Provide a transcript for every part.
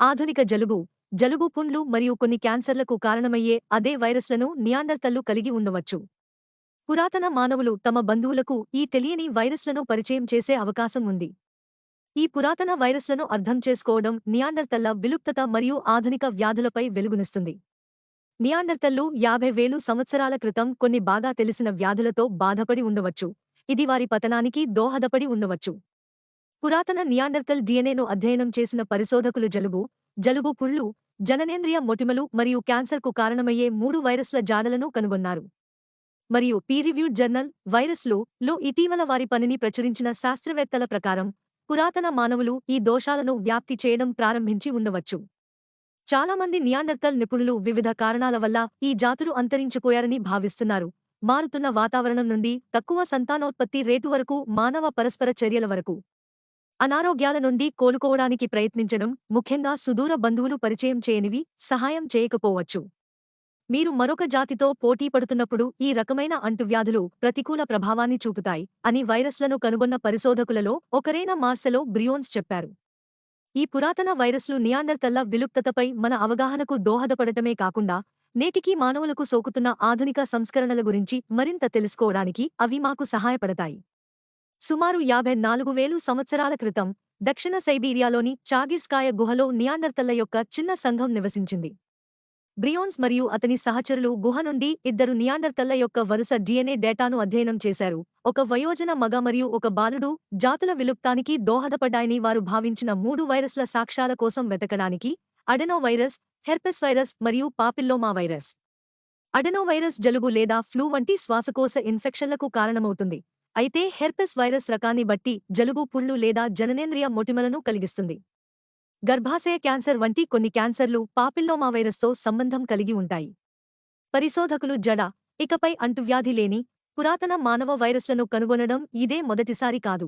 ఆధునిక జలుబు పుండ్లు మరియు కొన్ని క్యాన్సర్లకు కారణమయ్యే అదే వైరస్లను నియాండర్తళ్లు కలిగి ఉండవచ్చు. పురాతన మానవులు తమ బంధువులకు ఈ తెలియని వైరస్లను పరిచయం చేసే అవకాశం ఉంది. ఈ పురాతన వైరస్లను అర్థం చేసుకోవడం నియాండర్తళ్ల విలుప్తత మరియు ఆధునిక వ్యాధులపై వెలుగునిస్తుంది. నియాండర్తళ్లు 50,000 సంవత్సరాల క్రితం కొన్ని బాగా తెలిసిన వ్యాధులతో బాధపడి ఉండవచ్చు. ఇది వారి పతనానికి దోహదపడి ఉండవచ్చు. పురాతన నియాండర్తల్ డిఎన్ఏను అధ్యయనం చేసిన పరిశోధకులు జలుబు పుండ్లు, జననేంద్రియ మొటిమలు మరియు క్యాన్సర్కు కారణమయ్యే 3 వైరస్ల జాడలను కనుగొన్నారు. మరియు పీర్ రివ్యూడ్ జర్నల్ వైరస్లు ఇటీవల వారి పనిని ప్రచురించిన శాస్త్రవేత్తల ప్రకారం పురాతన మానవులు ఈ దోషాలను వ్యాప్తి చేయడం ప్రారంభించి ఉండవచ్చు. చాలామంది నియాండర్తల్ నిపుణులు వివిధ కారణాల వల్ల ఈ జాతులు అంతరించిపోయారని భావిస్తున్నారు. మారుతున్న వాతావరణం నుండి తక్కువ సంతానోత్పత్తి రేటు వరకు మానవ పరస్పర చర్యల వరకు. అనారోగ్యాల నుండి కోలుకోవడానికి ప్రయత్నించడం, ముఖ్యంగా సుదూర బంధువులు పరిచయం చేయనివి, సహాయం చేయకపోవచ్చు. మీరు మరొక జాతితో పోటీ పడుతున్నప్పుడు ఈ రకమైన అంటువ్యాధులు ప్రతికూల ప్రభావాన్ని చూపుతాయి అని వైరస్లను కనుగొన్న పరిశోధకులలో ఒకరైన మార్సెలో బ్రియోన్స్ చెప్పారు. ఈ పురాతన వైరస్లు నియాండర్తళ్ల విలుప్తతపై మన అవగాహనకు దోహదపడటమే కాకుండా నేటికీ మానవులకు సోకుతున్న ఆధునిక సంస్కరణల గురించి మరింత తెలుసుకోవడానికి అవి మాకు సహాయపడతాయి. సుమారు 54,000 సంవత్సరాల క్రితం దక్షిణ సైబీరియాలోని చాగిర్స్కాయ గుహలో నియాండర్తళ్ల యొక్క చిన్న సంఘం నివసించింది. బ్రియోన్స్ మరియు అతని సహచరులు గుహ నుండి 2 నియాండర్తళ్ల యొక్క వరుస డిఎన్ఏ డేటాను అధ్యయనం చేశారు. ఒక వయోజన మగ మరియు ఒక బాలుడు జాతుల విలుప్తానికి దోహదపడ్డాయని వారు భావించిన 3 వైరస్ల సాక్ష్యాల కోసం వెతకడానికి అడెనోవైరస్, హెర్పెస్ వైరస్ మరియు పాపిల్లోమా వైరస్. అడెనోవైరస్ జలుబు లేదా ఫ్లూ వంటి శ్వాసకోశ ఇన్ఫెక్షన్లకు కారణమవుతుంది. అయితే హెర్పెస్ వైరస్ రకాన్ని బట్టి జలుబు పుండ్లు లేదా జననేంద్రియ మొటిమలను కలిగిస్తుంది. గర్భాశయ క్యాన్సర్ వంటి కొన్ని క్యాన్సర్లు పాపిల్లోమా వైరస్తో సంబంధం కలిగి ఉంటాయి. పరిశోధకులు ఇకపై అంటువ్యాధి లేని పురాతన మానవ వైరస్లను కనుగొనడం ఇదే మొదటిసారి కాదు.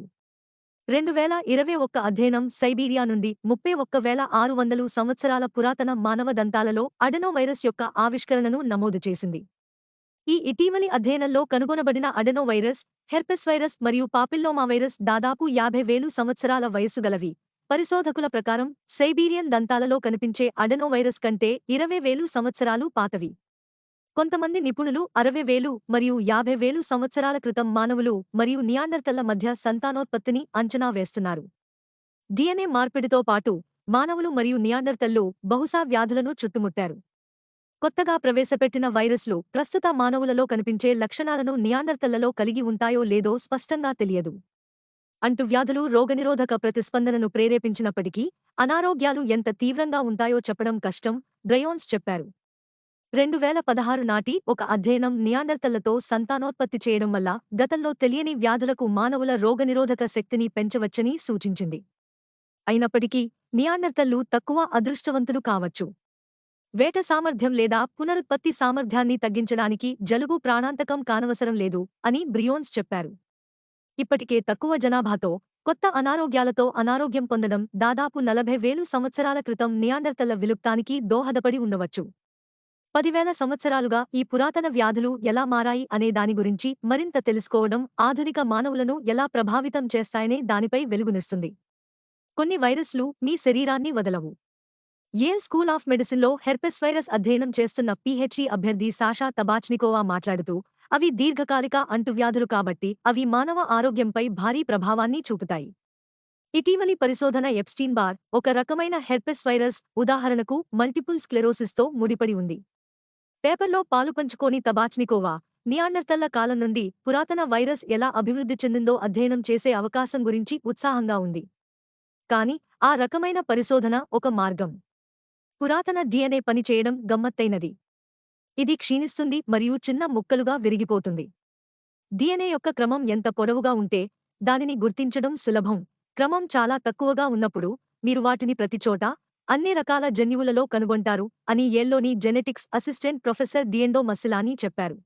2021 అధ్యయనం సైబీరియా నుండి 31,600 సంవత్సరాల పురాతన మానవ దంతాలలో అడెనోవైరస్ యొక్క ఆవిష్కరణను నమోదు చేసింది. ఈ ఇటీవలి అధ్యయనంలో కనుగొనబడిన అడెనోవైరస్, హెర్పెస్ వైరస్ మరియు పాపిల్లోమా వైరస్ దాదాపు 50,000 సంవత్సరాల వయస్సు గలవి. పరిశోధకుల ప్రకారం సైబీరియన్ దంతాలలో కనిపించే అడెనోవైరస్ కంటే 20,000 సంవత్సరాలు పాతవి. కొంతమంది నిపుణులు 60,000 మరియు 50,000 సంవత్సరాల క్రితం మానవులు మరియు నియాండర్తళ్ల మధ్య సంతానోత్పత్తిని అంచనా వేస్తున్నారు. డిఎన్ఏ మార్పిడితో పాటు మానవులు మరియు నియాండర్తళ్లు బహుశా వ్యాధులను చుట్టుముట్టారు. కొత్తగా ప్రవేశపెట్టిన వైరస్లు ప్రస్తుత మానవులలో కనిపించే లక్షణాలను నియాండర్తళ్లలో కలిగి ఉంటాయో లేదో స్పష్టంగా తెలియదు. అంటువ్యాధులు రోగనిరోధక ప్రతిస్పందనను ప్రేరేపించినప్పటికీ అనారోగ్యాలు ఎంత తీవ్రంగా ఉంటాయో చెప్పడం కష్టం, బ్రయోన్స్ చెప్పారు. 2016 నాటి ఒక అధ్యయనం నియాండర్తళ్లతో సంతానోత్పత్తి చేయడం వల్ల గతంలో తెలియని వ్యాధులకు మానవుల రోగనిరోధక శక్తిని పెంచవచ్చని సూచించింది. అయినప్పటికీ నియాండర్తళ్లు తక్కువ అదృష్టవంతులు కావచ్చు. వేట సామర్థ్యం లేదా పునరుత్పత్తి సామర్థ్యాన్ని తగ్గించడానికి జలుబు ప్రాణాంతకం కానవసరం లేదు అని బ్రియోన్స్ చెప్పారు. ఇప్పటికే తక్కువ జనాభాతో కొత్త అనారోగ్యాలతో అనారోగ్యం పొందడం దాదాపు 40,000 సంవత్సరాల క్రితం నియాండర్తళ్ల విలుప్తానికి దోహదపడి ఉండవచ్చు. 10,000 సంవత్సరాలుగా ఈ పురాతన వ్యాధులు ఎలా మారాయి అనే దాని గురించి మరింత తెలుసుకోవడం ఆధునిక మానవులను ఎలా ప్రభావితం చేస్తాయనే దానిపై వెలుగునిస్తుంది. కొన్ని వైరస్లు మీ శరీరాన్ని వదలవు. యేల్ స్కూల్ ఆఫ్ మెడిసిన్లో హెర్పెస్ వైరస్ అధ్యయనం చేస్తున్న పీహెచ్డీ అభ్యర్థి సాషా తబాచ్నికోవా మాట్లాడుతూ, అవి దీర్ఘకాలిక అంటువ్యాధులు కాబట్టి అవి మానవ ఆరోగ్యంపై భారీ ప్రభావాన్ని చూపుతాయి. ఇటీవలి పరిశోధన ఎప్స్టీన్ బార్, ఒక రకమైన హెర్పెస్ వైరస్, ఉదాహరణకు మల్టిపుల్ స్క్లెరోసిస్తో ముడిపడి ఉంది. పేపర్లో పాలుపంచుకోని తబాచ్నికోవా, నియాండర్తళ్ల కాలం నుండి పురాతన వైరస్ ఎలా అభివృద్ధి చెందిందో అధ్యయనం చేసే అవకాశం గురించి ఉత్సాహంగా ఉంది. కాని ఆ రకమైన పరిశోధన ఒక మార్గం. పురాతన డిఎన్ఏ పనిచేయడం గమ్మత్తైనది. ఇది క్షీణిస్తుంది మరియు చిన్న ముక్కలుగా విరిగిపోతుంది. డిఎన్ఏ యొక్క క్రమం ఎంత పొడవుగా ఉంటే దానిని గుర్తించడం సులభం. క్రమం చాలా తక్కువగా ఉన్నప్పుడు మీరు వాటిని ప్రతిచోటా అన్ని రకాల జన్యువులలో కనుగొంటారు అని యేల్లోని జెనెటిక్స్ అసిస్టెంట్ ప్రొఫెసర్ డిఎండో మస్సిలానీ చెప్పారు.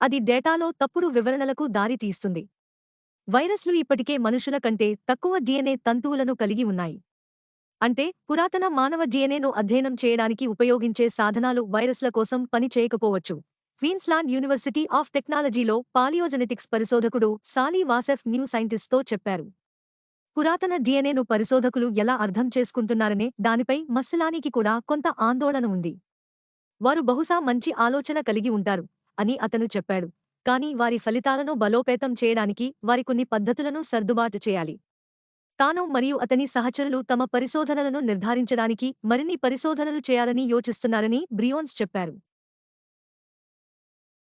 అది డేటాలో తప్పుడు వివరణలకు దారి తీస్తుంది. వైరస్లు ఇప్పటికే మనుషుల కంటే తక్కువ డిఎన్ఏ తంతువులను కలిగి ఉన్నాయి. అంటే పురాతన మానవ డిఎన్ఏను అధ్యయనం చేయడానికి ఉపయోగించే సాధనాలు వైరస్ల కోసం పని చేయకపోవచ్చు. క్వీన్స్లాండ్ యూనివర్సిటీ ఆఫ్ టెక్నాలజీలో పాలియోజెనెటిక్స్ పరిశోధకుడు సాలీ వాసెఫ్ న్యూ సైంటిస్ట్తో చెప్పారు. పురాతన డిఎన్ఏను పరిశోధకులు ఎలా అర్థం చేసుకుంటున్నారనే దానిపై మస్సిలానికి కూడా కొంత ఆందోళన ఉంది. వారు బహుశా మంచి ఆలోచన కలిగి ఉంటారు అని అతను చెప్పాడు. కానీ వారి ఫలితాలను బలోపేతం చేయడానికి వారి కొన్ని పద్ధతులను సర్దుబాటు చేయాలి. తాను మరియు అతని సహచరులు తమ పరిశోధనలను నిర్ధారించడానికి మరిన్ని పరిశోధనలు చేయాలని యోచిస్తున్నారని బ్రియోన్స్ చెప్పారు.